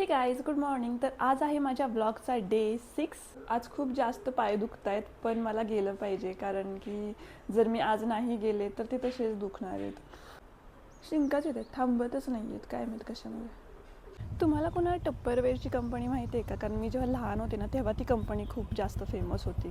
हे guys good morning. तर आज आहे माझ्या ब्लॉगचा डे 6. आज खूप जास्त पाय दुखत आहेत, पण मला गेलं पाहिजे कारण की जर मी आज नाही गेले तर ते तसेच दुखणार आहेत. शिंकाच येते, थांबतच नाही आहेत, काय माहीत कशामुळे. तुम्हाला कोणाला टप्परवेअरची कंपनी माहिती आहे का? कारण मी जेव्हा लहान होते ना तेव्हा ती कंपनी खूप जास्त फेमस होती.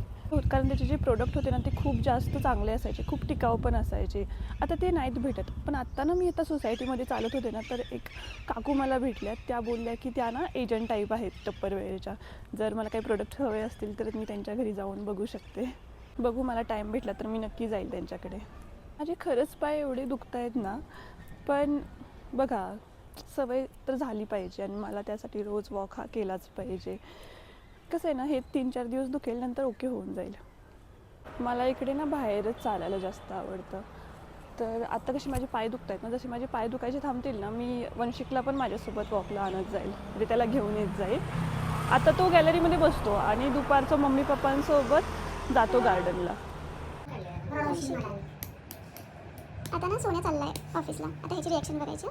कारण त्याचे जे प्रोडक्ट होते ना ते खूप जास्त चांगले असायचे, खूप टिकाऊ पण असायचे. आता ते नाहीत भेटत. पण आत्ता ना मी आता सोसायटीमध्ये चालत होते ना तर एक काकू मला भेटल्या. त्या बोलल्या की त्या ना एजंट टाईप आहेत टप्परवेअरच्या. जर मला काही प्रोडक्ट हवे असतील तर मी त्यांच्या घरी जाऊन बघू शकते. बघू, मला टाईम भेटला तर मी नक्की जाईल त्यांच्याकडे. माझे खरंच पाय एवढे दुखत आहेत ना, पण बघा सवय तर झाली पाहिजे आणि मला त्यासाठी रोज वॉक हा केलाच पाहिजे. कसं आहे ना, हे 3-4 दिवस दुखेल, नंतर ओके होऊन जाईल. मला इकडे ना बाहेरच चालायला जास्त आवडतं. तर आता कशी माझे पाय दुखत आहेत ना, जसे माझे पाय दुखायचे थांबतील ना, मी वंशिकला पण माझ्यासोबत वॉकला आणत जाईल, म्हणजे त्याला घेऊन येत जाईल. आता तो गॅलरीमध्ये बसतो आणि दुपारचं मम्मी पप्पांसोबत जातो गार्डनला. आता ना सोन्या चाललाय ऑफिसला. आता ह्याची रिॲक्शन बघायची.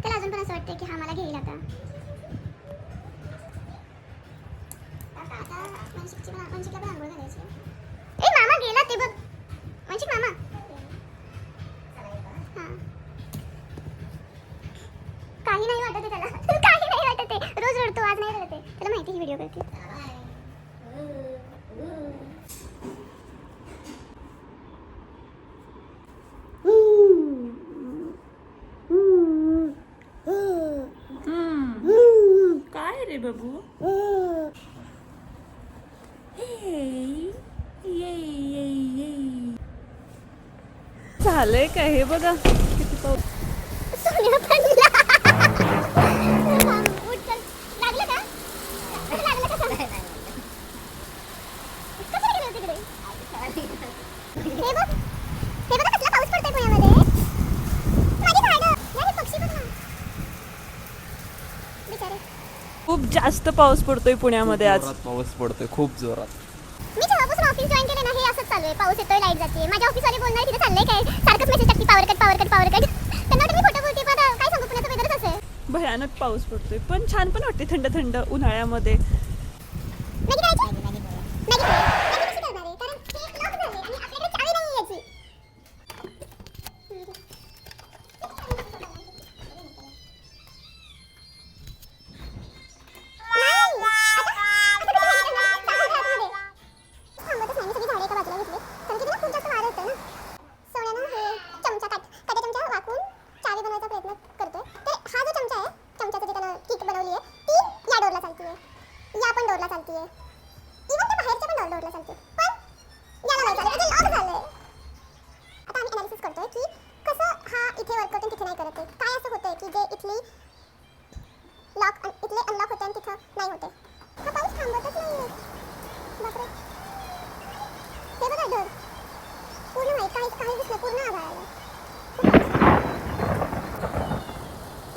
त्याला अजून पण असं वाटतंय की हा मला घेईल. आता वंशिकला पण आंघोळ घालायची. ए मामा गेला ते बघ. वंशिक मामा. हां, काही नाही वाटत आहे त्याला. काही नाही वाटत आहे. रोज रडतो, आज नाही रडत आहे. त्याला माहिती ही व्हिडिओ करते. काय रे बाबू? झालंय काय हे बघा किती पाऊस. सोन्या पडला. उठ चल. लागलं का? लागलं का? कसं गेलं तिकडे? हे बघ, हे बघ कसला पाऊस पडतोय पुण्यामध्ये. माझी झाडं, हे पक्षी बघ ना. बिचारे. खूप जास्त पाऊस पडतोय पुण्यामध्ये आज. जोरात पाऊस पडतोय, खूप जोरात. मी जेव्हापासून ऑफिस जॉईन केले ना, हे असंच चालू आहे. पाऊस येतोय, लाईट जाते. माझ्या ऑफिसवाले बोलणार तिथे चाललंय काय, सारखंच मेसेज टाकते power cut, power cut, power cut. त्यांना वाटतं मी खोटं बोलते, पण काय सांगू, पुण्याचं वेदरच असं आहे. भयानक पाऊस पडतोय, पण छान पण वाटते थंड थंड उन्हाळ्यामध्ये. मॅगी करायची? मॅगी कशी करणार आहे? कारण हे लॉक झाले आणि आपल्याकडे चावी नाही याची. लॉक इथले अनलॉक होते आणि तिथं नाही होते. हा पाऊस थांबतच नाहीये. बापरे, हे बघा ढग पूर्ण व्हाईट, काही दिसलं, पूर्ण आभाळ आलं.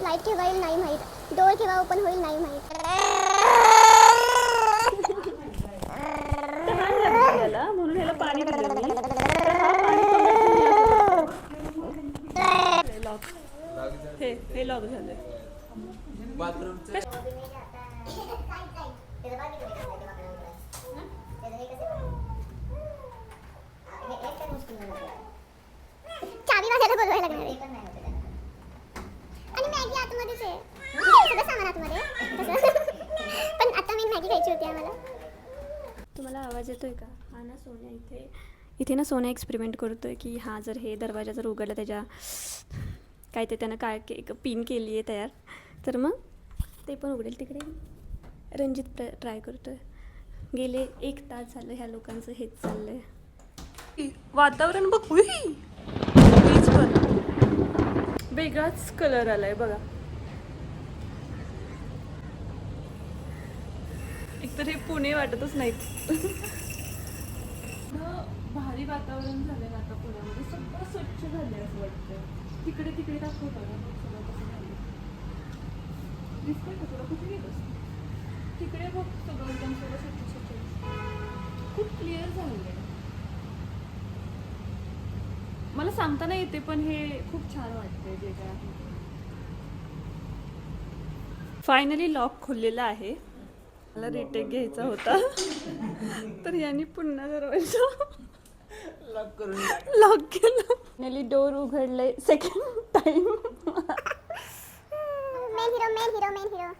लाईट केव्हा येईल नाही माहीत, डोर केव्हा ओपन होईल नाही माहीत. म्हणून ह्याला पाणी दिलं मी. हे लॉक झालंय. चावी वाजायला बोलवायला लागणार आहे. आणि मॅगी आतमध्येच आहे, सगळं सामान आतमध्ये पण आता मी मॅगी खायची होती आम्हाला. तुम्हाला आवाज येतोय का? हा ना सोन्या इथे ना सोन्या एक्सपेरिमेंट करतोय की हा जर हे दरवाजा जर उघडला, त्याच्या काय ते त्यानं काय पिन केली आहे तयार, तर मग ते पण उघडेल. तिकडे रणजित ट्राय करतोय. गेले 1 तास झालं ह्या लोकांचं हेच चाललंय. वातावरण बघ, वीज पण वेगळाच कलर आलाय बघा. एकतर हे पुणे वाटतच नाहीत. भारी वातावरण झालंय ना आता पुण्यामध्ये, सगळं स्वच्छ झालंय असं वाटतं. तिकडे दाखवतो ना सगळं कसं झालं. दिसतंय का तुला? कुठे गेलोस? तिकडे बघ सगळं एकदम सगळं स्वच्छ खूप क्लिअर झालंय. मला सांगता नाही येते पण हे खूप छान वाटतंय जे काय आहे. फायनली लॉक खोललेला आहे. मला रिटेक घ्यायचा होता तर यांनी पुन्हा दरवाजा लॉक केलं. फायनली डोर उघडले सेकंड टाइम. मेन हीरो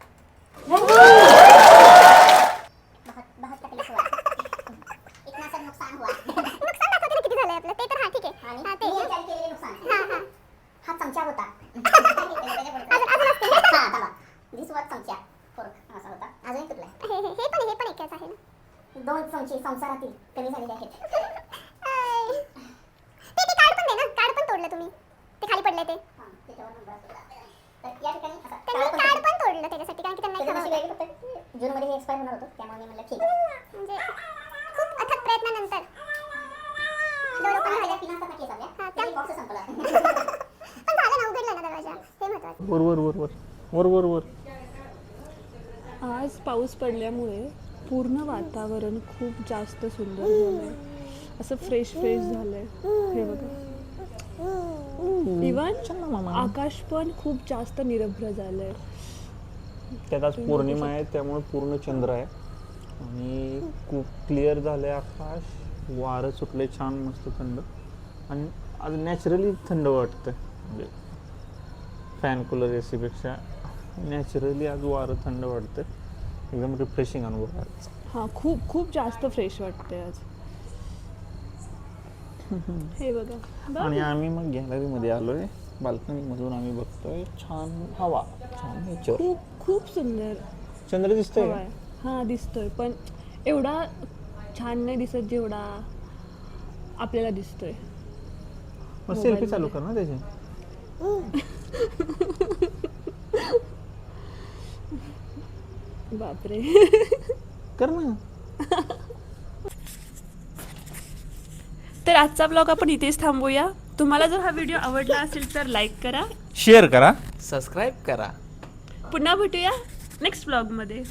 बहुत तकलीफ हुआ. इतना सब नुकसान हुआ. नुकसान दाखवते ना किती झालंय आपलं ते तर. हा ठीक आहे. हा ते केलेले नुकसान. हा चमचा होता. अजून असते. हा थांबा. दिस वॉज चमचा फोर्क असा होता. अजून तुटलाय. हे पण एकच आहे ना. 2 चमचे संसारातील कमी झालेले आहेत. ते कार्ड पण दे ना. कार्ड पण तोडलं तुम्ही. ते खाली पडले ते. हां त्याच्यावर नंबर असतो. तर या ठिकाणी असं त्यांनी कार्ड पण तोडलं त्याच्यासाठी कारण की त्यांना फक्त जूनमध्ये हे एक्सपायर होणार होतं त्यामुळे मी म्हणलं ठीक आहे. म्हणजे खूप अथक प्रयत्नानंतर डोळे ओपन झाले. पिना असतात ना केस आपल्या. हां त्या बॉक्स संपला. पण झालं ना उघडला ना दरवाजा. हे महत्त्वाचं. वर वर वर वर वर वर वर. आज पाऊस पडल्यामुळे पूर्ण वातावरण खूप जास्त सुंदर झालंय. असं फ्रेश झालंय. हे बघा. इवन आकाश पण खूप जास्त निरभ्र झालंय. त्यात आज पौर्णिमा आहे त्यामुळे पूर्ण चंद्र आहे आणि खूप क्लिअर झालंय आकाश. वारं सुटले छान मस्त थंड आणि आज नॅचरली थंड वाटतंय. म्हणजे फॅन कूलर AC पेक्षा नॅचरली आज वारं थंड वाटतंय. एकदम रिफ्रेशिंग अनुभव आहे. हा खूप खूप जास्त फ्रेश वाटतंय आज. हे बघा. आणि आम्ही मग गॅलरीमध्ये आलोय. बाल्कनीमधून आम्ही बघतोय छान हवा छान नेचर. खूप सुंदर चंद्र दिसतोय हवा आहे. हा दिसतोय पण एवढा छान नाही दिसत जेवढा आपल्याला दिसतोय. मग सेल्फी चालू कर ना त्याची. बापरे. कर ना. तर आजचा ब्लॉग आपण इथेच थांबूया. तुम्हाला जर हा व्हिडिओ आवडला असेल तर लाईक करा, शेअर करा. सबस्क्राईब करा. पुन्हा भेटूया नेक्स्ट ब्लॉगमध्ये.